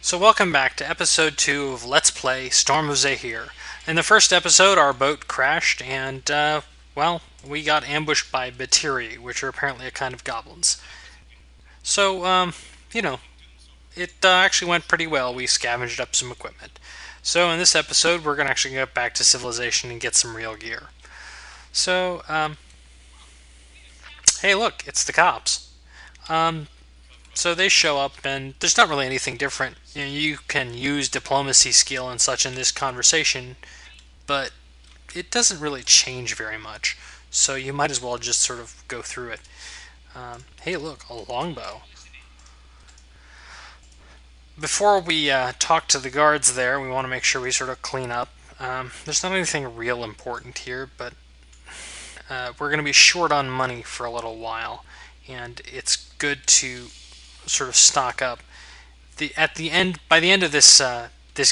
So welcome back to episode 2 of Let's Play Storm of Zehir. In the first episode, our boat crashed and, well, we got ambushed by Batiri, which are apparently a kind of goblins. So, you know, it actually went pretty well. We scavenged up some equipment. So in this episode, we're going to actually get back to civilization and get some real gear. So, hey look, it's the cops. So they show up, and there's not really anything different. You can use diplomacy skill and such in this conversation, but it doesn't really change very much. So you might as well just sort of go through it. Hey, look, a longbow. Before we talk to the guards there, we want to make sure we sort of clean up. There's not anything real important here, but we're going to be short on money for a little while, and it's good to sort of stock up. By the end of this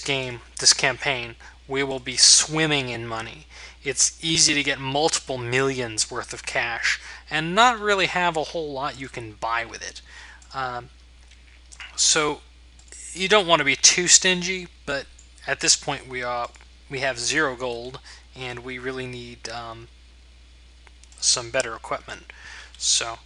game, this campaign, we will be swimming in money. It's easy to get multiple millions worth of cash and not really have a whole lot you can buy with it. So you don't want to be too stingy, but at this point we have 0 gold and we really need some better equipment. So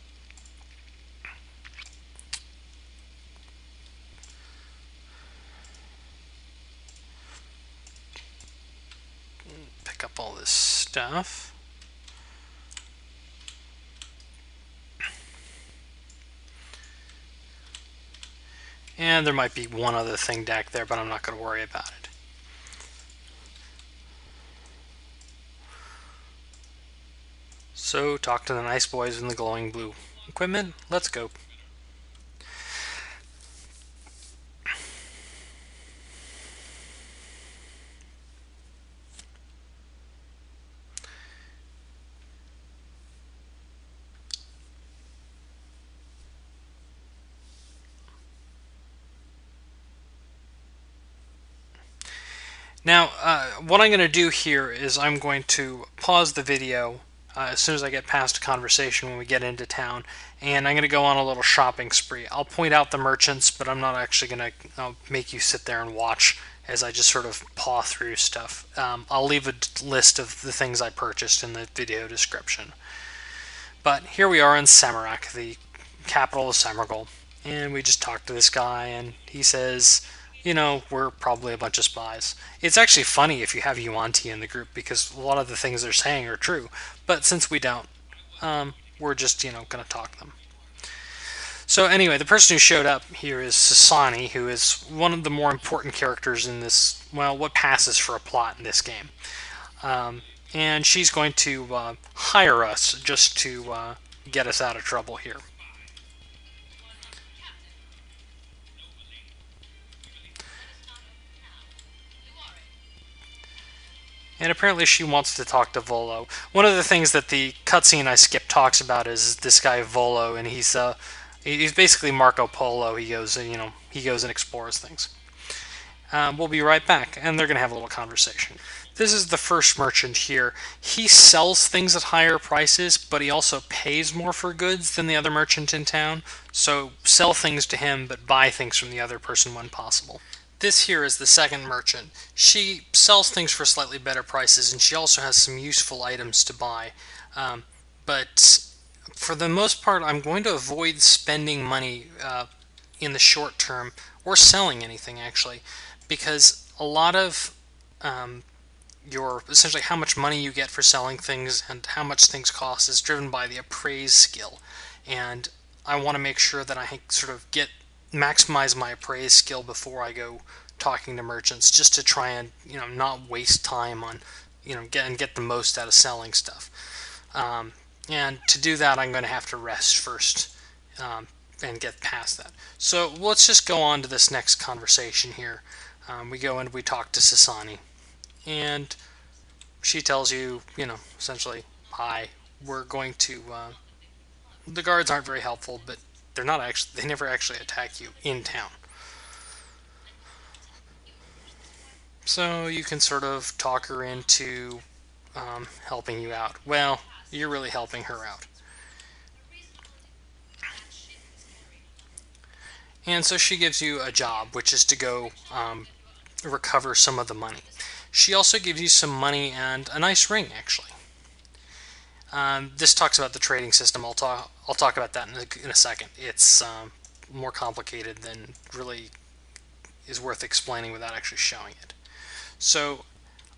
pick up all this stuff. And there might be one other thing back there, but I'm not going to worry about it. So, talk to the nice boys in the glowing blue equipment. Let's go. Now, what I'm going to do here is I'm going to pause the video as soon as I get past a conversation when we get into town, and I'm going to go on a little shopping spree. I'll point out the merchants, but I'm not actually going to make you sit there and watch as I just sort of paw through stuff. I'll leave a list of the things I purchased in the video description. But here we are in Samarak, the capital of Semergal, and we just talked to this guy, and he says, we're probably a bunch of spies. It's actually funny if you have Yuan-Ti in the group because a lot of the things they're saying are true. But since we don't, we're just, going to talk to them. So anyway, the person who showed up here is Sasani, who is one of the more important characters in this, well, what passes for a plot in this game. And she's going to hire us just to get us out of trouble here. And apparently she wants to talk to Volo. One of the things that the cutscene I skipped talks about is this guy Volo, and he's basically Marco Polo. He goes and explores things. We'll be right back, and they're going to have a little conversation. This is the first merchant here. He sells things at higher prices, but he also pays more for goods than the other merchant in town. So sell things to him, but buy things from the other person when possible. This here is the second merchant. She sells things for slightly better prices, and she also has some useful items to buy. But for the most part, I'm going to avoid spending money in the short term, or selling anything actually, because a lot of essentially how much money you get for selling things and how much things cost is driven by the appraise skill. And I want to make sure that I sort of maximize my appraise skill before I go talking to merchants, just to try and not waste time on get the most out of selling stuff. And to do that, I'm going to have to rest first and get past that. So let's just go on to this next conversation here. We go and we talk to Sasani, and she tells you, essentially, hi. We're going to. The guards aren't very helpful, but they never actually attack you in town. So you can sort of talk her into helping you out. Well, you're really helping her out. And so she gives you a job, which is to go recover some of the money. She also gives you some money and a nice ring, actually. This talks about the trading system. I'll talk about that in a second. It's more complicated than really is worth explaining without actually showing it. So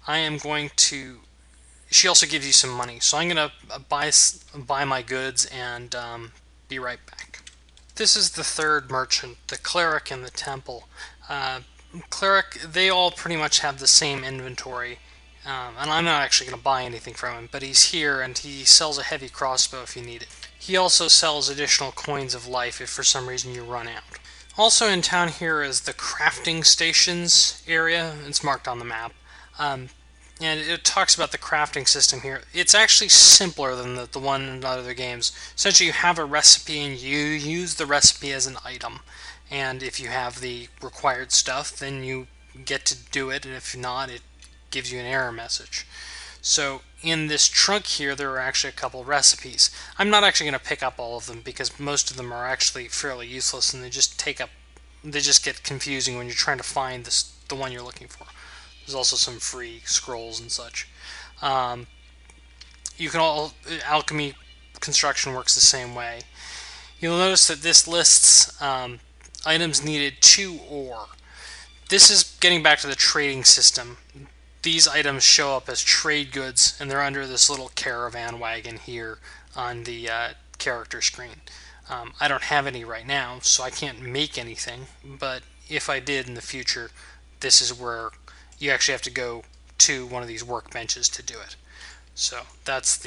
I am going to. She also gives you some money, so I'm going to buy my goods and be right back. This is the third merchant, the cleric and the temple. Cleric, they all pretty much have the same inventory, and I'm not actually going to buy anything from him, but he's here and he sells a heavy crossbow if you need it. He also sells additional coins of life if for some reason you run out. Also in town here is the crafting stations area. It's marked on the map. And it talks about the crafting system here. It's actually simpler than the one in other games. Essentially, you have a recipe and you use the recipe as an item. And if you have the required stuff, then you get to do it, and if not, it gives you an error message. So in this trunk here, there are actually a couple recipes. I'm not actually going to pick up all of them because most of them are actually fairly useless, and they just get confusing when you're trying to find the one you're looking for. There's also some free scrolls and such. Alchemy construction works the same way. You'll notice that this lists items needed to ore. This is getting back to the trading system. These items show up as trade goods, and they're under this little caravan wagon here on the character screen. I don't have any right now, so I can't make anything, but if I did in the future, this is where you actually have to go to one of these workbenches to do it. So that's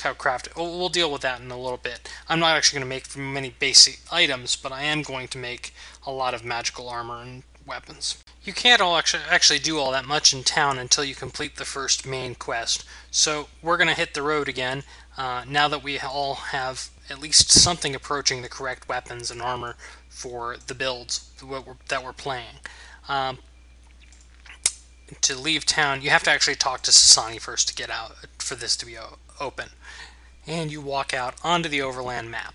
how craft. We'll deal with that in a little bit. I'm not actually going to make many basic items, but I am going to make a lot of magical armor and weapons. You can't all actually do all that much in town until you complete the first main quest. So we're going to hit the road again now that we all have at least something approaching the correct weapons and armor for the builds that we're playing. To leave town, you have to actually talk to Sasani first to get out for this to be open. And you walk out onto the overland map.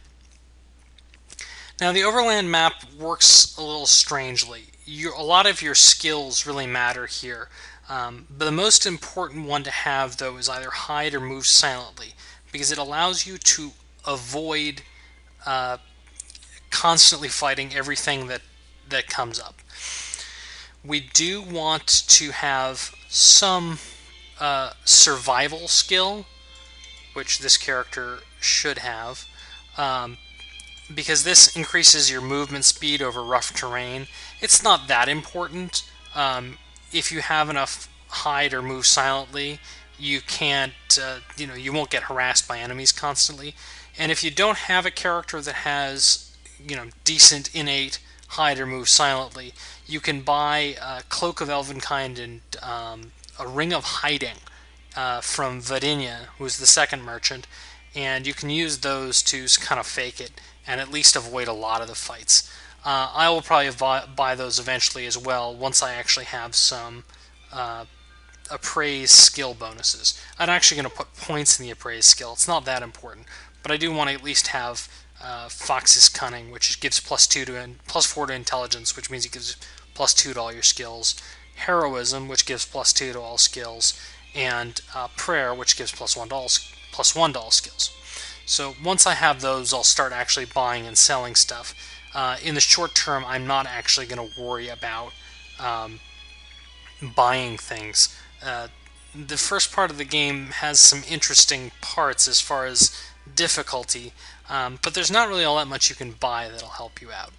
Now, the overland map works a little strangely. A lot of your skills really matter here. But the most important one to have, though, is either hide or move silently, because it allows you to avoid constantly fighting everything that comes up. We do want to have some survival skill, which this character should have, because this increases your movement speed over rough terrain. It's not that important. If you have enough hide or move silently, you can't, you won't get harassed by enemies constantly. And if you don't have a character that has, decent innate hide or move silently, you can buy a Cloak of Elvenkind and a Ring of Hiding from Vadinia, who's the second merchant, and you can use those to kind of fake it and at least avoid a lot of the fights. I will probably buy those eventually as well once I actually have some appraise skill bonuses. I'm actually going to put points in the appraise skill. It's not that important, but I do want to at least have Fox's Cunning, which gives +4 to intelligence, which means it gives +2 to all your skills. Heroism, which gives +2 to all skills, and Prayer, which gives +1 to all skills. So once I have those, I'll start actually buying and selling stuff. In the short term, I'm not actually going to worry about buying things. The first part of the game has some interesting parts as far as difficulty, but there's not really all that much you can buy that'll help you out.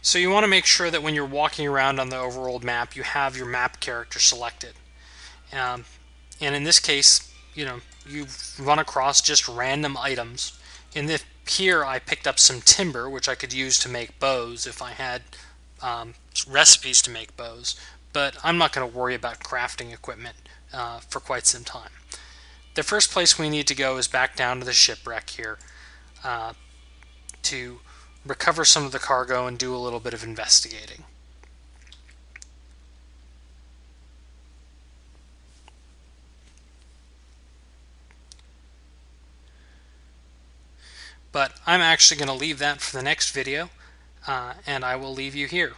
So you want to make sure that when you're walking around on the overworld map, you have your map character selected. And in this case, you run across just random items. Here I picked up some timber, which I could use to make bows if I had recipes to make bows. But I'm not going to worry about crafting equipment for quite some time. The first place we need to go is back down to the shipwreck here to recover some of the cargo and do a little bit of investigating. But I'm actually going to leave that for the next video, and I will leave you here.